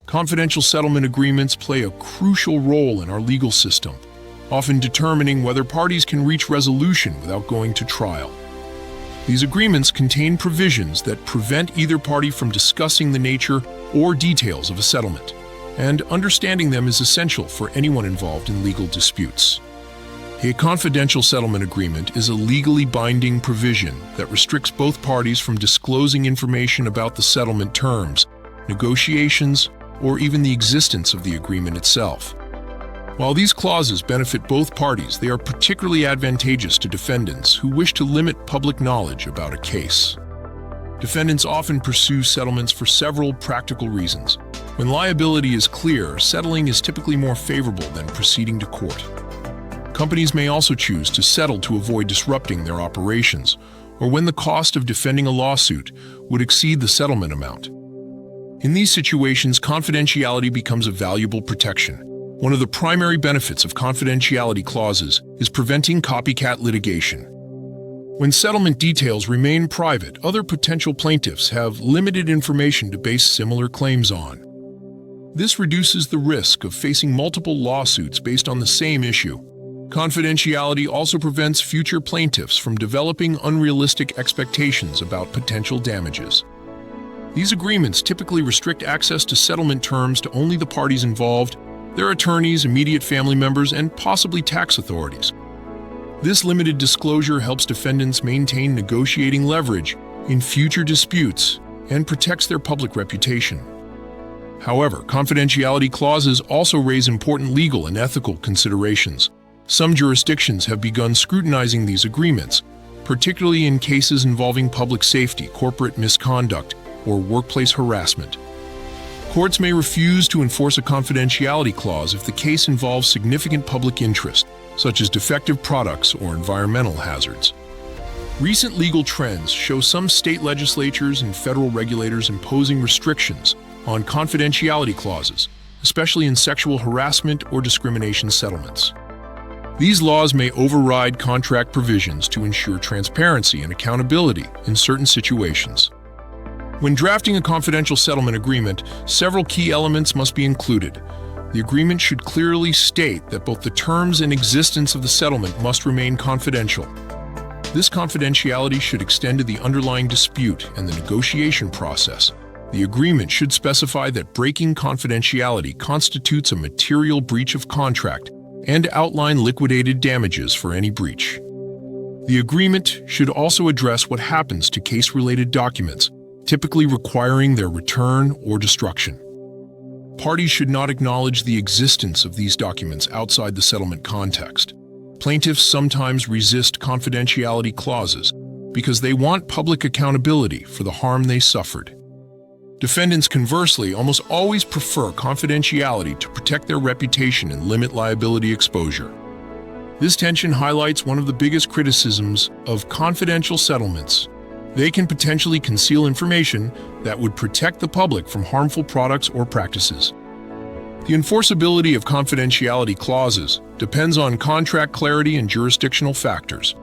Confidential settlement agreements play a crucial role in our legal system, often determining whether parties can reach resolution without going to trial. These agreements contain provisions that prevent either party from discussing the nature or details of a settlement, and understanding them is essential for anyone involved in legal disputes. A confidential settlement agreement is a legally binding provision that restricts both parties from disclosing information about the settlement terms, negotiations, or even the existence of the agreement itself. While these clauses benefit both parties, they are particularly advantageous to defendants who wish to limit public knowledge about a case. Defendants often pursue settlements for several practical reasons. When liability is clear, settling is typically more favorable than proceeding to court. Companies may also choose to settle to avoid disrupting their operations, or when the cost of defending a lawsuit would exceed the settlement amount. In these situations, confidentiality becomes a valuable protection. One of the primary benefits of confidentiality clauses is preventing copycat litigation. When settlement details remain private, other potential plaintiffs have limited information to base similar claims on. This reduces the risk of facing multiple lawsuits based on the same issue. Confidentiality also prevents future plaintiffs from developing unrealistic expectations about potential damages. These agreements typically restrict access to settlement terms to only the parties involved, their attorneys, immediate family members, and possibly tax authorities. This limited disclosure helps defendants maintain negotiating leverage in future disputes and protects their public reputation. However, confidentiality clauses also raise important legal and ethical considerations. Some jurisdictions have begun scrutinizing these agreements, particularly in cases involving public safety, corporate misconduct, or workplace harassment. Courts may refuse to enforce a confidentiality clause if the case involves significant public interest, such as defective products or environmental hazards. Recent legal trends show some state legislatures and federal regulators imposing restrictions on confidentiality clauses, especially in sexual harassment or discrimination settlements. These laws may override contract provisions to ensure transparency and accountability in certain situations. When drafting a confidential settlement agreement, several key elements must be included. The agreement should clearly state that both the terms and existence of the settlement must remain confidential. This confidentiality should extend to the underlying dispute and the negotiation process. The agreement should specify that breaking confidentiality constitutes a material breach of contract and outline liquidated damages for any breach. The agreement should also address what happens to case-related documents, typically requiring their return or destruction. Parties should not acknowledge the existence of these documents outside the settlement context. Plaintiffs sometimes resist confidentiality clauses because they want public accountability for the harm they suffered. Defendants, conversely, almost always prefer confidentiality to protect their reputation and limit liability exposure. This tension highlights one of the biggest criticisms of confidential settlements. They can potentially conceal information that would protect the public from harmful products or practices. The enforceability of confidentiality clauses depends on contract clarity and jurisdictional factors.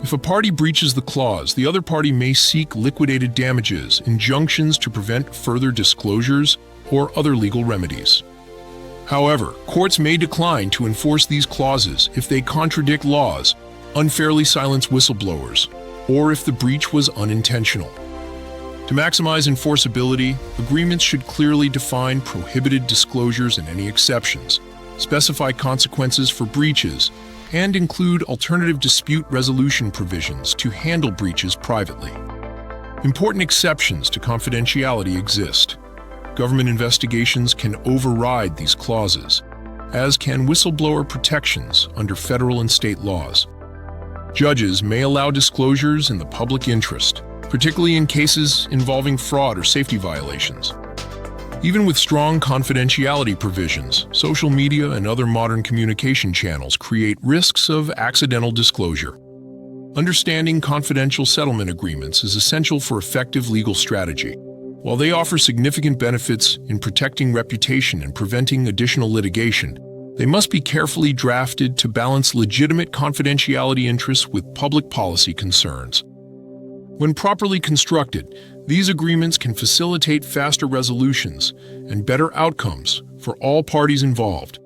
If a party breaches the clause, the other party may seek liquidated damages, injunctions to prevent further disclosures, or other legal remedies. However, courts may decline to enforce these clauses if they contradict laws, unfairly silence whistleblowers, or if the breach was unintentional. To maximize enforceability, agreements should clearly define prohibited disclosures and any exceptions, specify consequences for breaches, and include alternative dispute resolution provisions to handle breaches privately. Important exceptions to confidentiality exist. Government investigations can override these clauses, as can whistleblower protections under federal and state laws. Judges may allow disclosures in the public interest, particularly in cases involving fraud or safety violations. Even with strong confidentiality provisions, social media and other modern communication channels create risks of accidental disclosure. Understanding confidential settlement agreements is essential for effective legal strategy. While they offer significant benefits in protecting reputation and preventing additional litigation, they must be carefully drafted to balance legitimate confidentiality interests with public policy concerns. When properly constructed, these agreements can facilitate faster resolutions and better outcomes for all parties involved.